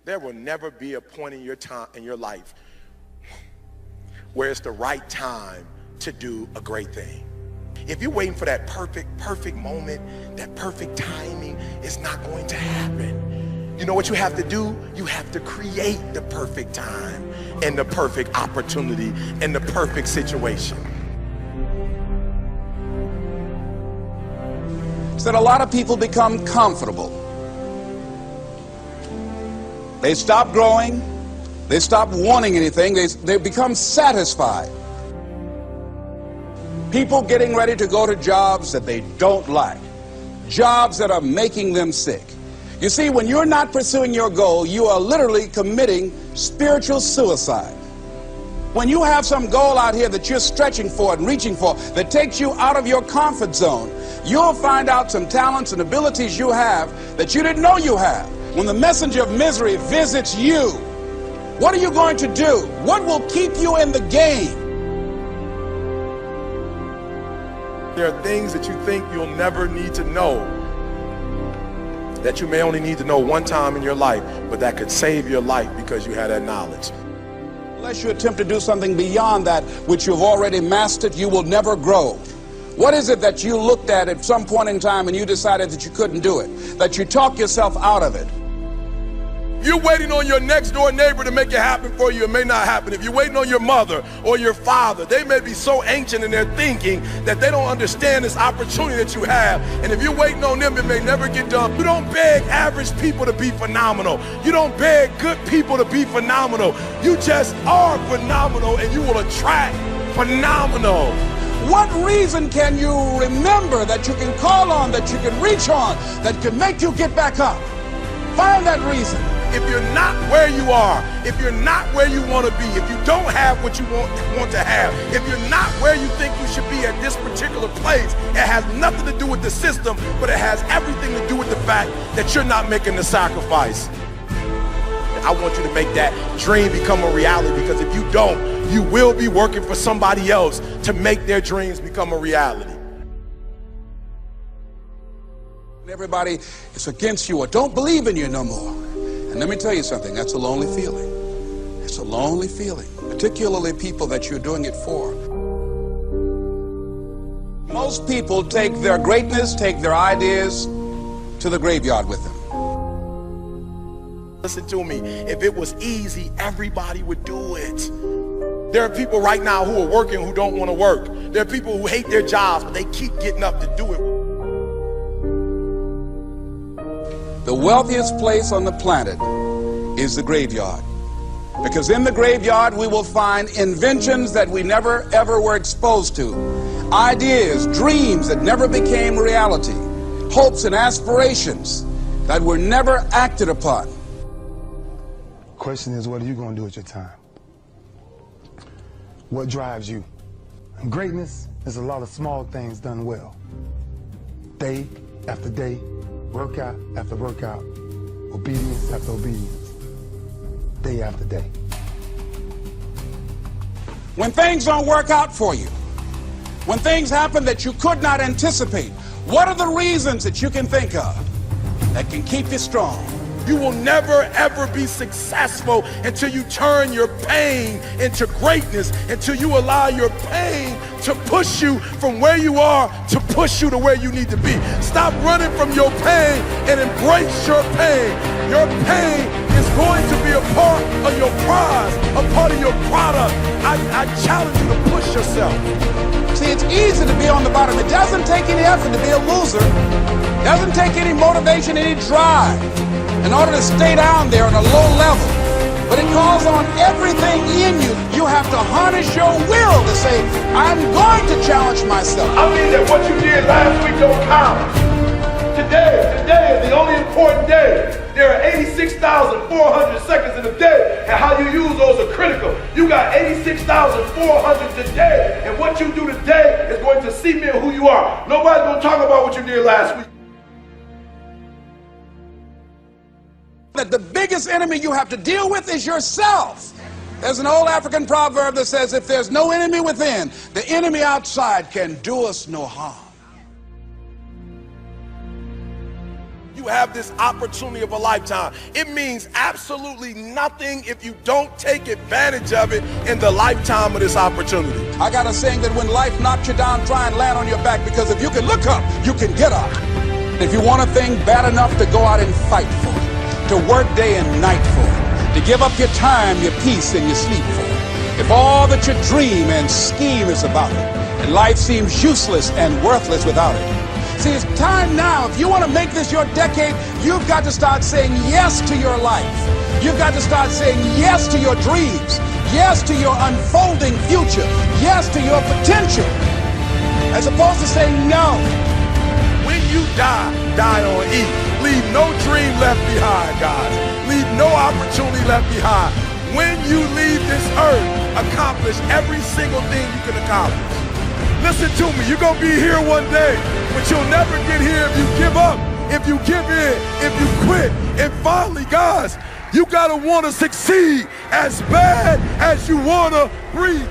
There will never be a point in your time in your life where it's the right time to do a great thing. If you're waiting for that perfect moment, that perfect timing, it's not going to happen. You know what you have to do? You have to create the perfect time and the perfect opportunity and the perfect situation. So that a lot of people become comfortable. They stop growing. They stop wanting anything. They become satisfied. People getting ready to go to jobs that they don't like. Jobs that are making them sick. You see, when you're not pursuing your goal, you are literally committing spiritual suicide. When you have some goal out here that you're stretching for and reaching for that takes you out of your comfort zone, you'll find out some talents and abilities you have that you didn't know you have. When the messenger of misery visits you, what are you going to do? What will keep you in the game? There are things that you think you'll never need to know, that you may only need to know one time in your life, but that could save your life because you had that knowledge. Unless you attempt to do something beyond that which you've already mastered, you will never grow. What is it that you looked at some point in time and you decided that you couldn't do it, that you talked yourself out of it? You're waiting on your next door neighbor to make it happen for you. It may not happen. If you're waiting on your mother or your father, they may be so ancient in their thinking that they don't understand this opportunity that you have. And if you're waiting on them, it may never get done. You don't beg average people to be phenomenal. You don't beg good people to be phenomenal. You just are phenomenal, and you will attract phenomenal. What reason can you remember that you can call on, that you can reach on, that can make you get back up? Find that reason. If you're not where you are, if you're not where you want to be, if you don't have what you want to have, if you're not where you think you should be at this particular place, it has nothing to do with the system, but it has everything to do with the fact that you're not making the sacrifice. I want you to make that dream become a reality, because if you don't, you will be working for somebody else to make their dreams become a reality. Everybody is against you or don't believe in you no more. And let me tell you something, that's a lonely feeling. It's a lonely feeling, particularly people that you're doing it for. Most people take their greatness, take their ideas to the graveyard with them. Listen to me, if it was easy, everybody would do it. There are people right now who are working who don't want to work. There are people who hate their jobs, but they keep getting up to do it. The wealthiest place on the planet is the graveyard. Because in the graveyard we will find inventions that we never ever were exposed to. Ideas, dreams that never became reality. Hopes and aspirations that were never acted upon. Question is, what are you going to do with your time? What drives you? And greatness is a lot of small things done well. Day after day, workout after workout, obedience after obedience, day after day. When things don't work out for you, when things happen that you could not anticipate, what are the reasons that you can think of that can keep you strong? You will never ever be successful until you turn your pain into greatness, until you allow your pain to push you from where you are to push you to where you need to be. Stop running from your pain and embrace your pain. Your pain is going to be a part of your prize, a part of your product. I challenge you to push yourself. See, it's easy to be on the bottom. It doesn't take any effort to be a loser. It doesn't take any motivation, any drive in order to stay down there on a low level. But it calls on everything in you. You have to harness your will to say, I'm going to challenge myself. I mean that what you did last week don't count. Today is the only important day. There are 86,400 seconds in a day, and how you use those are critical. You got 86,400 today, and what you do today is going to cement who you are. Nobody's going to talk about what you did last week. That the biggest enemy you have to deal with is yourself. There's an old African proverb that says, if there's no enemy within, the enemy outside can do us no harm. You you have this opportunity of a lifetime. It means absolutely nothing if you don't take advantage of it in the lifetime of this opportunity. I got a saying that when life knocks you down, try and land on your back, because if you can look up, you can get up. If you want a thing bad enough to go out and fight for it, to work day and night for it, to give up your time, your peace, and your sleep for it, if all that you dream and scheme is about it, and life seems useless and worthless without it. See, it's time now. If you want to make this your decade, you've got to start saying yes to your life. You've got to start saying yes to your dreams, yes to your unfolding future, yes to your potential, as opposed to saying no. When you die, die on E. Leave no dream left behind, guys. Leave no opportunity left behind. When you leave this earth, accomplish every single thing you can accomplish. Listen to me, you're going to be here one day, but you'll never get here if you give up, if you give in, if you quit. And finally, guys, you got to want to succeed as bad as you want to breathe.